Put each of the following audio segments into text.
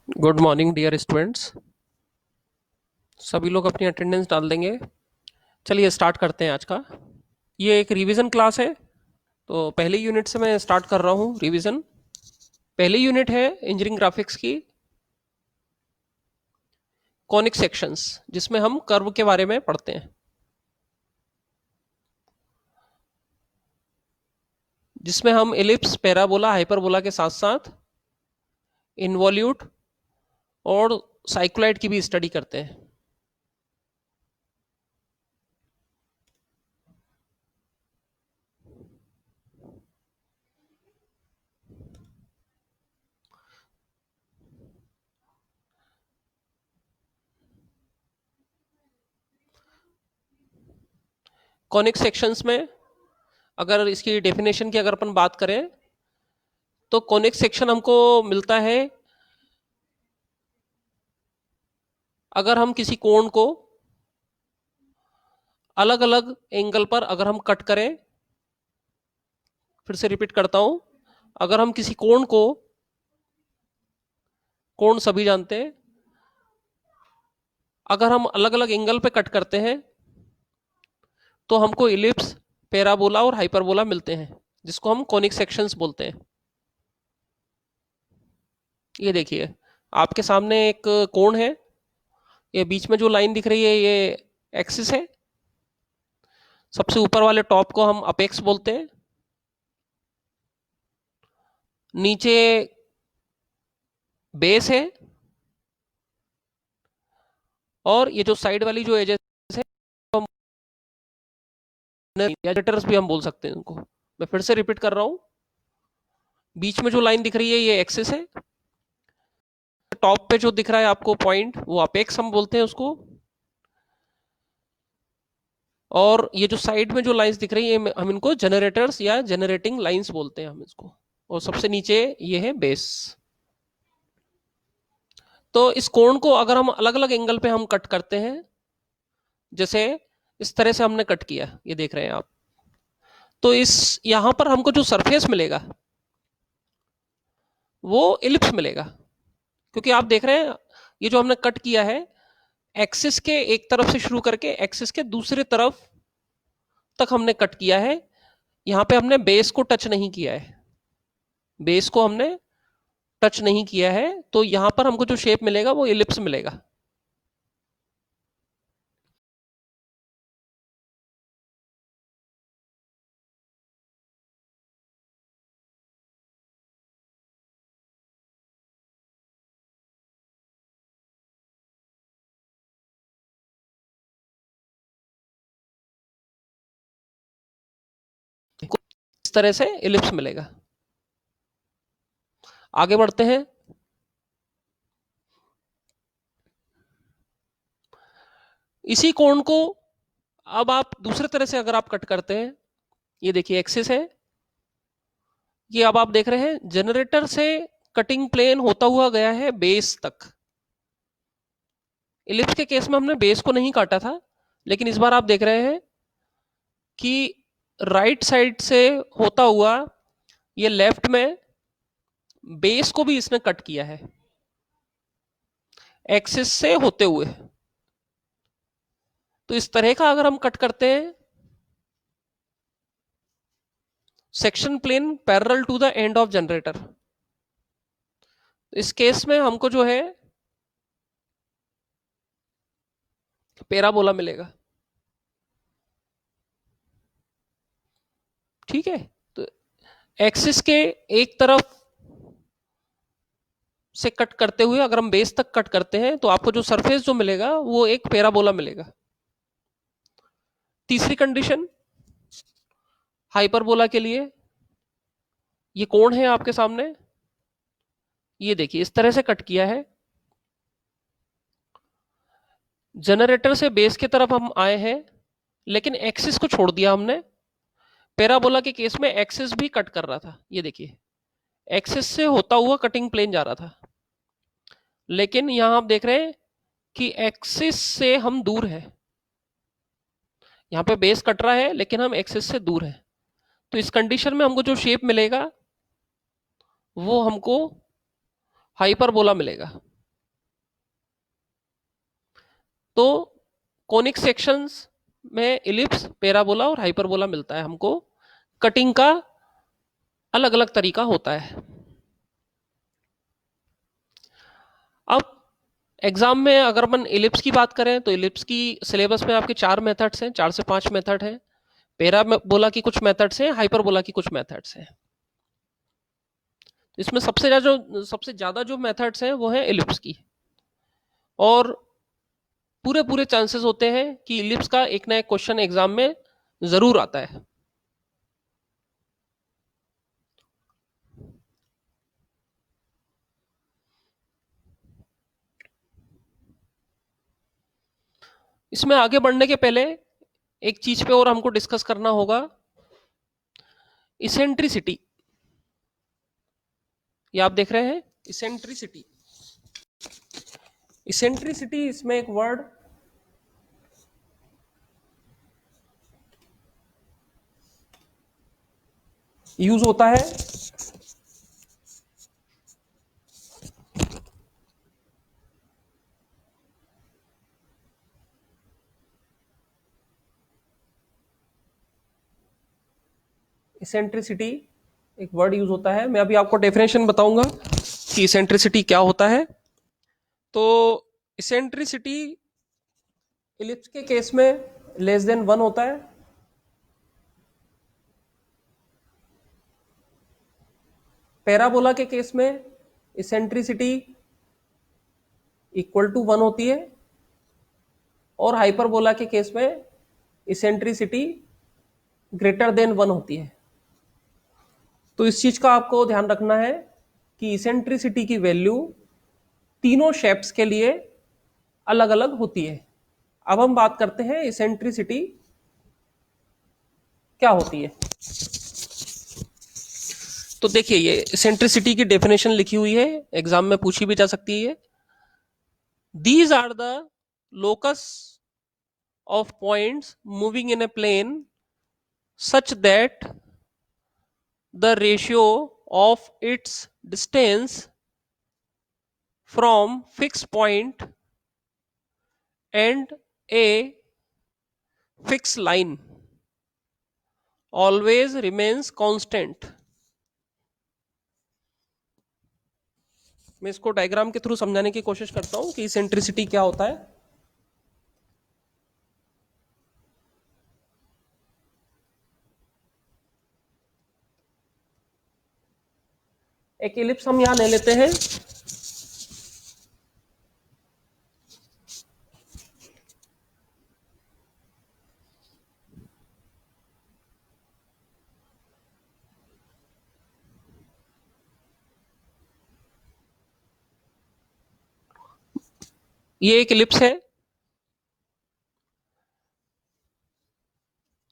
Good morning dear students. सभी लोग अपनी अटेंडेंस डाल देंगे। चलिए स्टार्ट करते हैं आज का। ये एक रिवीजन क्लास है, तो पहली यूनिट से मैं स्टार्ट कर रहा हूँ रिवीजन। पहली यूनिट है इंजीनियरिंग ग्राफिक्स की कॉनिक सेक्शंस, जिसमें हम कर्व के बारे में पढ़ते हैं, जिसमें हम एलिप्स, पैराबोला, हाइपरबोला के साथ साथ इन्वॉल्यूट और साइक्लोइड की भी स्टडी करते हैं। कॉनिक सेक्शंस में अगर इसकी डेफिनेशन की अगर अपन बात करें तो कॉनिक सेक्शन हमको मिलता है अगर हम किसी कोण को अलग अलग एंगल पर अगर हम कट करें। फिर से रिपीट करता हूं, अगर हम किसी कोण को, कोण सभी जानते हैं, अगर हम अलग अलग एंगल पे कट करते हैं तो हमको इलिप्स, पैराबोला और हाइपरबोला मिलते हैं, जिसको हम कॉनिक सेक्शंस बोलते हैं। ये देखिए आपके सामने एक कोण है, ये बीच में जो लाइन दिख रही है ये एक्सिस है। सबसे ऊपर वाले टॉप को हम अपेक्स बोलते हैं, नीचे बेस है, और ये जो साइड वाली जो एजेस है हम जनरेटर्स भी हम बोल सकते हैं उनको। मैं फिर से रिपीट कर रहा हूं, बीच में जो लाइन दिख रही है ये एक्सिस है, टॉप पे जो दिख रहा है आपको पॉइंट वो अपेक्स हम बोलते हैं उसको, और ये जो साइड में जो लाइंस दिख रही है हम इनको जनरेटर्स या जनरेटिंग लाइंस बोलते हैं हम इसको। और सबसे नीचे ये है बेस। तो इस कोण को अगर हम अलग अलग एंगल पे हम कट करते हैं, जैसे इस तरह से हमने कट किया, ये देख रहे हैं आप, तो इस यहां पर हमको जो सरफेस मिलेगा वो इलिप्स मिलेगा, क्योंकि आप देख रहे हैं ये जो हमने कट किया है एक्सिस के एक तरफ से शुरू करके एक्सिस के दूसरे तरफ तक हमने कट किया है। यहां पे हमने बेस को टच नहीं किया है, बेस को हमने टच नहीं किया है, तो यहां पर हमको जो शेप मिलेगा वो इलिप्स मिलेगा। इस तरह से इलिप्स मिलेगा। आगे बढ़ते हैं। इसी कोण को अब आप दूसरे तरह से अगर आप कट करते हैं, ये देखिए एक्सिस है, ये अब आप देख रहे हैं जनरेटर से कटिंग प्लेन होता हुआ गया है बेस तक। इलिप्स के केस में हमने बेस को नहीं काटा था, लेकिन इस बार आप देख रहे हैं कि राइट साइड से होता हुआ ये लेफ्ट में बेस को भी इसने कट किया है एक्सिस से होते हुए। तो इस तरह का अगर हम कट करते हैं section plane parallel to the end of generator, इस केस में हमको जो है पैराबोला मिलेगा। ठीक है, तो एक्सिस के एक तरफ से कट करते हुए अगर हम बेस तक कट करते हैं तो आपको जो सरफेस जो मिलेगा वो एक पैराबोला मिलेगा। तीसरी कंडीशन हाइपरबोला के लिए, ये कोण है आपके सामने, ये देखिए इस तरह से कट किया है, जनरेटर से बेस की तरफ हम आए हैं लेकिन एक्सिस को छोड़ दिया हमने। पैराबोला के केस में एक्सिस भी कट कर रहा था, ये देखिए एक्सिस से होता हुआ कटिंग प्लेन जा रहा था, लेकिन यहां आप देख रहे हैं कि एक्सिस से हम दूर है। यहां पे बेस कट रहा है लेकिन हम एक्सिस से दूर है, तो इस कंडीशन में हमको जो शेप मिलेगा वो हमको हाइपरबोला मिलेगा। तो कोनिक सेक्शंस में इलिप्स, पैराबोला और हाइपरबोला मिलता है हमको। कटिंग का अलग अलग तरीका होता है। अब एग्जाम में अगर अपन इलिप्स की बात करें तो इलिप्स की सिलेबस में आपके 4 मेथड्स हैं, 4 से 5 मेथड हैं। पैराबोला की कुछ मेथड्स हैं, हाइपरबोला की कुछ मेथड्स हैं। इसमें सबसे ज्यादा जो मेथड्स हैं वो है इलिप्स की। और पूरे पूरे चांसेस होते हैं कि इलिप्स का एक ना एक क्वेश्चन एग्जाम में जरूर आता है। इसमें आगे बढ़ने के पहले एक चीज पे और हमको डिस्कस करना होगा, इसेंट्रिसिटी। ये आप देख रहे हैं इसेंट्रिसिटी। इसेंट्रिसिटी इसमें एक वर्ड यूज होता है। इसेंट्रिसिटी एक वर्ड यूज होता है। मैं अभी आपको डेफिनेशन बताऊंगा कि इसेंट्रिसिटी क्या होता है। तो इसेंट्रिसिटी इलिप्स के केस में लेस देन 1 होता है। पैराबोला के केस में इसेंट्रिसिटी इक्वल टू 1 होती है। और हाइपरबोला के केस में इसेंट्रिसिटी ग्रेटर देन 1 होती है। तो इस चीज का आपको ध्यान रखना है कि इसेंट्रिसिटी की वैल्यू तीनों शेप्स के लिए अलग अलग होती है। अब हम बात करते हैं इसेंट्रिसिटी क्या होती है। तो देखिए, ये इसेंट्रिसिटी की डेफिनेशन लिखी हुई है, एग्जाम में पूछी भी जा सकती है। These are the locus of points moving in a plane such that the ratio of its distance from fixed point and a fixed line always remains constant। मैं इसको डायग्राम के थ्रू समझाने की कोशिश करता हूं कि इसेंट्रिसिटी क्या होता है। एक इलिप्स हम यहां ले लेते हैं। ये एक इलिप्स है।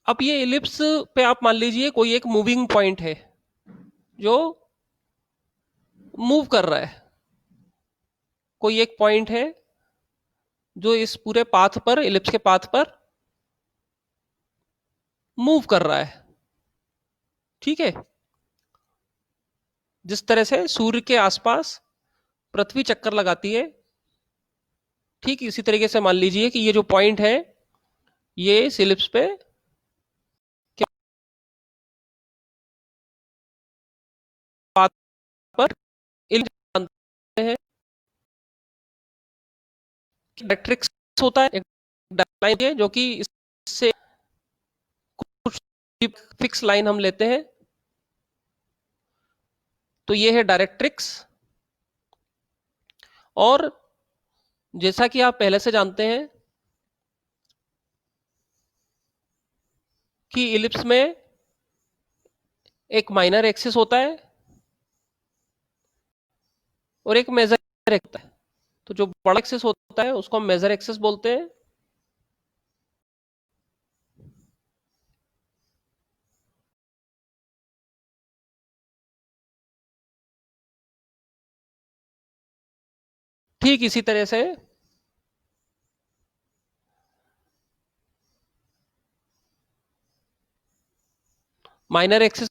अब ये इलिप्स पे आप मान लीजिए कोई एक मूविंग पॉइंट है जो मूव कर रहा है। कोई एक पॉइंट है जो इस पूरे पाथ पर, इलिप्स के पाथ पर मूव कर रहा है। ठीक है। जिस तरह से सूर्य के आसपास पृथ्वी चक्कर लगाती है, ठीक इसी तरीके से मान लीजिए कि ये जो पॉइंट है ये इस इलिप्स पे पाथ पर है। डायरेक्ट्रिक्स होता है, एक लाइन है जो कि इससे कुछ फिक्स लाइन हम लेते हैं, तो ये है डायरेक्ट्रिक्स। और जैसा कि आप पहले से जानते हैं कि इलिप्स में एक माइनर एक्सिस होता है और एक मेजर होता है। तो जो बड़ा एक्सिस होता है उसको हम मेजर एक्सिस बोलते हैं। ठीक इसी तरह से माइनर एक्सिस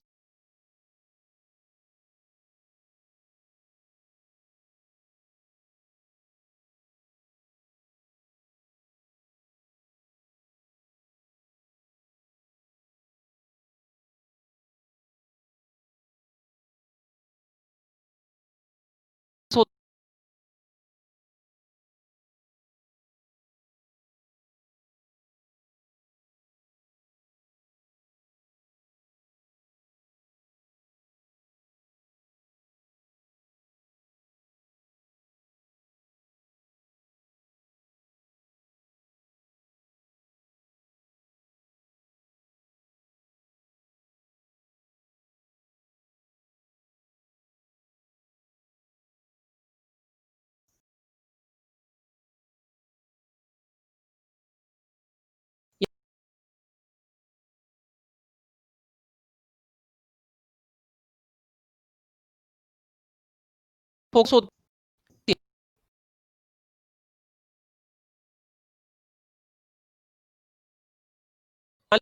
फोकस होती है। मान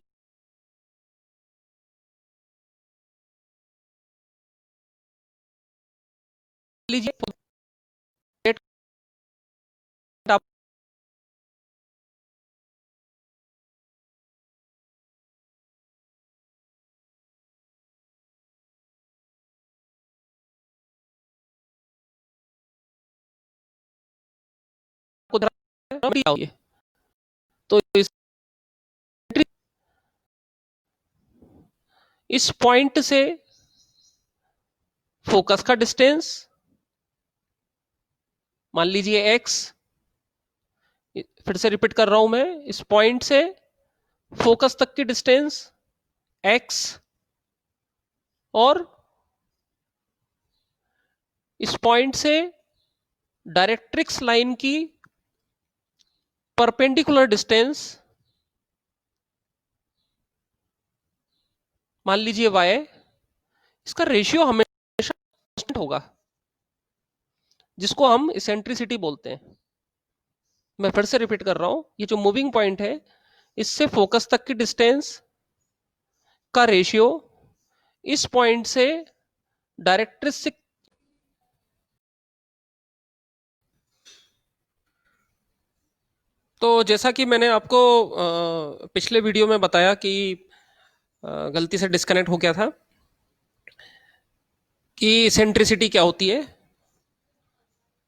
लीजिए आप तो इस पॉइंट से फोकस का डिस्टेंस मान लीजिए x, फिर से रिपीट कर रहा हूं मैं, इस पॉइंट से फोकस तक की डिस्टेंस x, और इस पॉइंट से डायरेक्ट्रिक्स लाइन की परपेंडिकुलर डिस्टेंस मान लीजिए y, इसका रेशियो हमेशा कांस्टेंट होगा, जिसको हम इसेंट्रिसिटी बोलते हैं। मैं फिर से रिपीट कर रहा हूं, ये जो मूविंग पॉइंट है इससे फोकस तक की डिस्टेंस का रेशियो इस पॉइंट से डायरेक्ट्रिक्स, तो जैसा कि मैंने आपको पिछले वीडियो में बताया कि गलती से डिस्कनेक्ट हो गया था कि इसेंट्रिसिटी क्या होती है,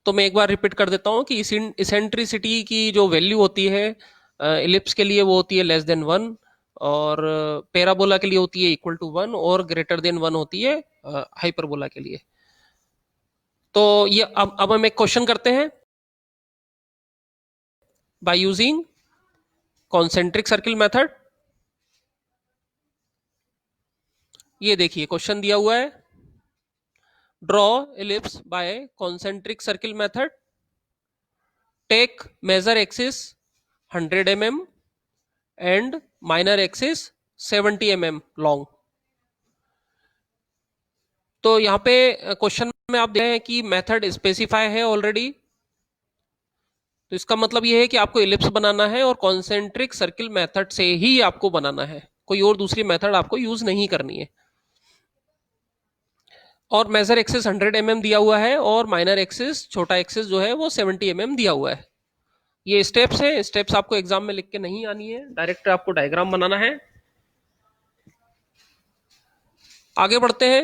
तो मैं एक बार रिपीट कर देता हूं कि इसेंट्रिसिटी की जो वैल्यू होती है इलिप्स के लिए वो होती है लेस देन 1, और पैराबोला के लिए होती है इक्वल टू 1, और ग्रेटर देन 1 होती है हाइपरबोला के लिए। तो ये अब हम एक क्वेश्चन करते हैं by using concentric circle method. ये देखिए क्वेश्चन दिया हुआ है, draw ellipse by concentric circle method, take major axis 100 mm and minor axis 70 mm long. तो यहाँ पे क्वेश्चन में आप देख रहे हैं कि मेथड स्पेसिफाई है ऑलरेडी, तो इसका मतलब ये है कि आपको इलिप्स बनाना है और कॉन्सेंट्रिक सर्किल मेथड से ही आपको बनाना है, कोई और दूसरी मेथड आपको यूज नहीं करनी है। और मेजर एक्सिस 100 mm दिया हुआ है, और माइनर एक्सिस, छोटा एक्सिस जो है वो 70 mm दिया हुआ है। ये स्टेप्स है, स्टेप्स आपको एग्जाम में लिख के नहीं आनी है, डायरेक्ट आपको डायग्राम बनाना है। आगे बढ़ते हैं,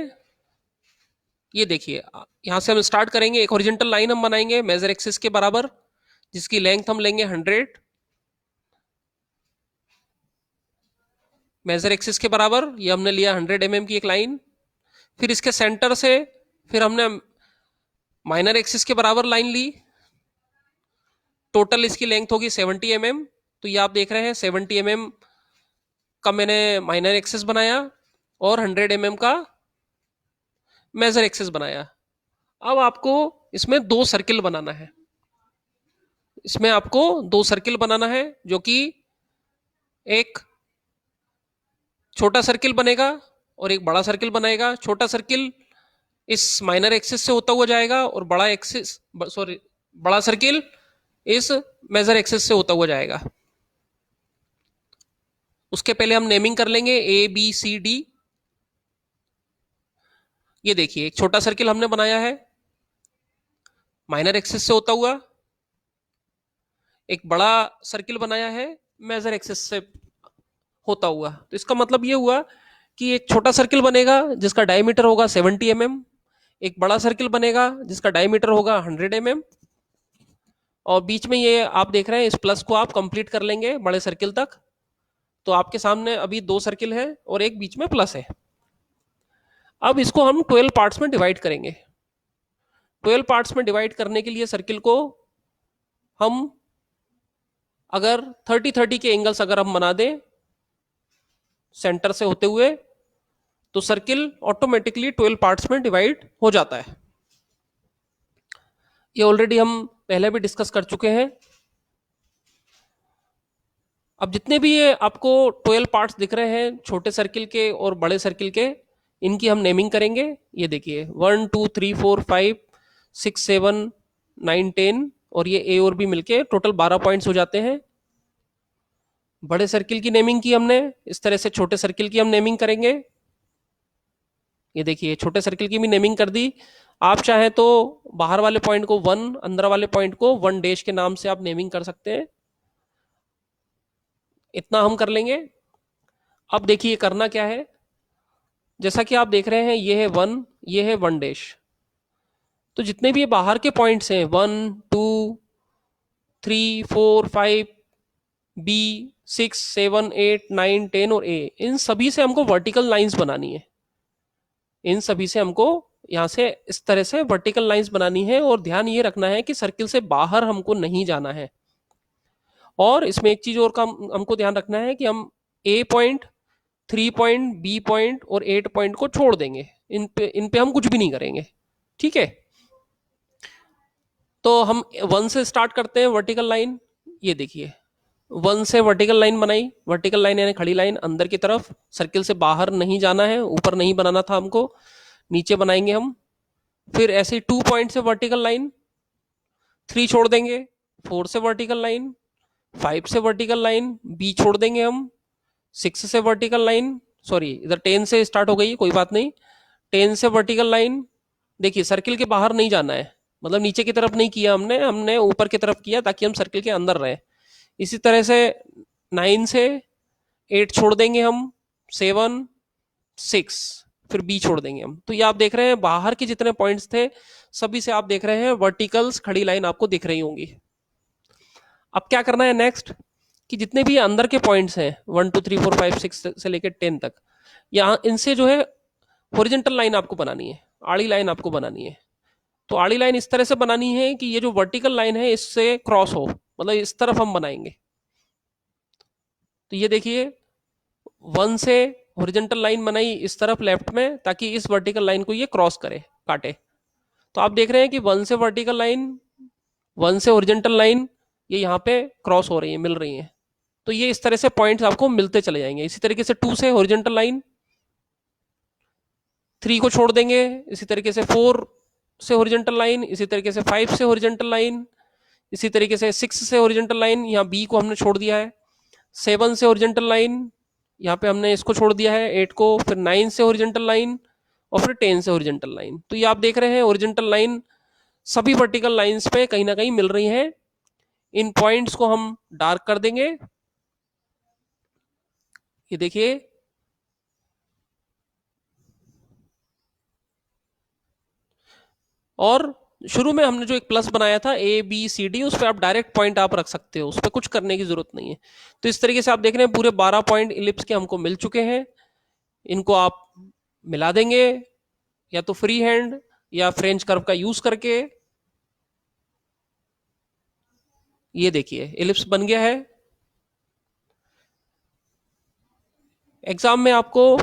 ये देखिए यहां से हम स्टार्ट करेंगे, एक हॉरिजॉन्टल लाइन हम बनाएंगे मेजर एक्सिस के बराबर, जिसकी लेंथ हम लेंगे 100, मेजर एक्सिस के बराबर ये हमने लिया 100 mm की एक लाइन। फिर इसके सेंटर से फिर हमने माइनर एक्सिस के बराबर लाइन ली, टोटल इसकी लेंथ होगी 70 mm। तो ये आप देख रहे हैं 70 mm का मैंने माइनर एक्सिस बनाया और 100 mm का मेजर एक्सिस बनाया। अब आपको इसमें दो सर्किल बनाना है, इसमें आपको दो सर्किल बनाना है, जो कि एक छोटा सर्किल बनेगा और एक बड़ा सर्किल बनाएगा। छोटा सर्किल इस माइनर एक्सिस से होता हुआ जाएगा और बड़ा सर्किल इस मेजर एक्सिस से होता हुआ जाएगा। उसके पहले हम नेमिंग कर लेंगे ए बी सी डी। ये देखिए एक छोटा सर्किल हमने बनाया है माइनर एक्सिस से होता हुआ, एक बड़ा सर्किल बनाया है मेजर एक्सिस से होता हुआ। तो इसका मतलब ये हुआ कि एक छोटा सर्किल बनेगा जिसका डायमीटर होगा 70 mm, एक बड़ा सर्किल बनेगा जिसका डायमीटर होगा 100 mm, और बीच में ये आप देख रहे हैं इस प्लस को आप कंप्लीट कर लेंगे बड़े सर्किल तक। तो आपके सामने अभी दो सर्किल है और एक बीच में प्लस है। अब इसको हम 12 पार्ट्स में डिवाइड करेंगे। 12 पार्ट्स में डिवाइड करने के लिए सर्किल को हम अगर 30-30 के एंगल्स अगर हम बना दें सेंटर से होते हुए, तो सर्किल ऑटोमेटिकली 12 पार्ट्स में डिवाइड हो जाता है। ये ऑलरेडी हम पहले भी डिस्कस कर चुके हैं। अब जितने भी ये आपको 12 पार्ट्स दिख रहे हैं छोटे सर्किल के और बड़े सर्किल के, इनकी हम नेमिंग करेंगे। ये देखिए 1 2 3 4 5 6 7 9 10 और ये ए और बी मिलके टोटल 12 पॉइंट्स हो जाते हैं। बड़े सर्किल की नेमिंग की हमने, इस तरह से छोटे सर्किल की हम नेमिंग करेंगे। ये देखिए छोटे सर्किल की भी नेमिंग कर दी। आप चाहे तो बाहर वाले पॉइंट को 1, अंदर वाले पॉइंट को 1 डैश के नाम से आप नेमिंग कर सकते हैं। इतना हम कर लेंगे। अब देखिए करना क्या है, जैसा कि आप देख रहे हैं ये है 1, ये है 1 डैश। तो जितने भी ये बाहर के पॉइंट्स हैं 1 2 3 4 5 बी 6 7 8 9 10 और ए, इन सभी से हमको वर्टिकल लाइंस बनानी है। इन सभी से हमको यहां से इस तरह से वर्टिकल लाइंस बनानी है और ध्यान ये रखना है कि सर्किल से बाहर हमको नहीं जाना है। और इसमें एक चीज और का हमको ध्यान रखना है कि हम ए पॉइंट, 3 पॉइंट, बी पॉइंट और 8 पॉइंट को छोड़ देंगे। इन पे हम कुछ भी नहीं करेंगे। ठीक है, तो हम 1 से स्टार्ट करते हैं वर्टिकल लाइन। ये देखिए 1 से वर्टिकल लाइन बनाई। वर्टिकल लाइन यानी खड़ी लाइन अंदर की तरफ, सर्किल से बाहर नहीं जाना है, ऊपर नहीं बनाना था हमको, नीचे बनाएंगे हम। फिर ऐसे 2 पॉइंट से वर्टिकल लाइन, 3 छोड़ देंगे, 4 से वर्टिकल लाइन, 5 से वर्टिकल लाइन, बी छोड़ देंगे हम, 6 से वर्टिकल लाइन, सॉरी इधर 10 से स्टार्ट हो गई, कोई बात नहीं, 10 से वर्टिकल लाइन। देखिए सर्किल के बाहर नहीं जाना है, मतलब नीचे की तरफ नहीं किया हमने, हमने ऊपर की तरफ किया ताकि हम सर्किल के अंदर रहे। इसी तरह से 9 से 8 छोड़ देंगे हम, 7 6, फिर बी छोड़ देंगे हम। तो ये आप देख रहे हैं बाहर के जितने पॉइंट्स थे सभी से आप देख रहे हैं वर्टिकल्स खड़ी लाइन आपको दिख रही होंगी। अब क्या करना है नेक्स्ट, कि जितने भी अंदर के पॉइंट्स हैं 1 2 3 4 5 6 से लेकर 10 तक, यहाँ इनसे जो है हॉरिजॉन्टल लाइन आपको बनानी है, आड़ी लाइन आपको बनानी है। तो आड़ी लाइन इस तरह से बनानी है कि ये जो वर्टिकल लाइन है इससे क्रॉस हो, मतलब इस तरफ हम बनाएंगे। तो ये देखिए 1 से हॉरिजॉन्टल लाइन बनाई इस तरफ लेफ्ट में ताकि इस वर्टिकल लाइन को ये क्रॉस करे, काटे। तो आप देख रहे हैं कि 1 से वर्टिकल लाइन, 1 से हॉरिजॉन्टल लाइन ये यहाँ पे क्रॉस हो रही है, मिल रही है। तो ये इस तरह से पॉइंट्स आपको मिलते चले जाएंगे। इसी तरीके से 2 से हॉरिजॉन्टल लाइन, 3 को छोड़ देंगे, इसी तरीके से 4 से हॉरिजॉन्टल लाइन, इसी तरीके से 5 से हॉरिजॉन्टल लाइन, इसी तरीके से 6 से हॉरिजॉन्टल लाइन, यहाँ बी को हमने छोड़ दिया है, 7 से हॉरिजॉन्टल लाइन, यहाँ पे हमने इसको छोड़ दिया है 8 को, फिर 9 से हॉरिजॉन्टल लाइन और फिर 10 से हॉरिजॉन्टल लाइन। तो ये आप देख रहे हैं हॉरिजॉन्टल लाइन सभी वर्टिकल लाइंस पे कहीं ना कहीं मिल रही हैं। इन पॉइंट्स को हम डार्क कर देंगे। ये देखिए और शुरू में हमने जो एक प्लस बनाया था ए बी सी डी, उस पर आप डायरेक्ट पॉइंट आप रख सकते हो, उस पर कुछ करने की जरूरत नहीं है। तो इस तरीके से आप देख रहे हैं पूरे 12 पॉइंट इलिप्स के हमको मिल चुके हैं। इनको आप मिला देंगे या तो फ्री हैंड या फ्रेंच कर्व का यूज करके। ये देखिए इलिप्स बन गया है। एग्जाम में आपको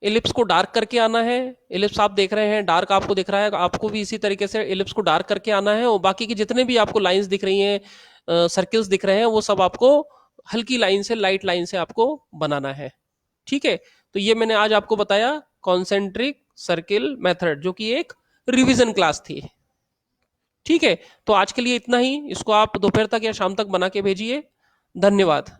इलिप्स को डार्क करके आना है। इलिप्स आप देख रहे हैं डार्क आपको दिख रहा है, आपको भी इसी तरीके से इलिप्स को डार्क करके आना है। और बाकी की जितने भी आपको लाइंस दिख रही हैं, सर्किल्स दिख रहे हैं, वो सब आपको हल्की लाइन से, लाइट लाइन से आपको बनाना है। ठीक है, तो ये मैंने आज आपको बताया कॉन्सेंट्रिक सर्किल मेथड, जो कि एक रिवीजन क्लास थी। ठीक है, तो आज के लिए इतना ही। इसको आप दोपहर तक या शाम तक बना के भेजिए। धन्यवाद।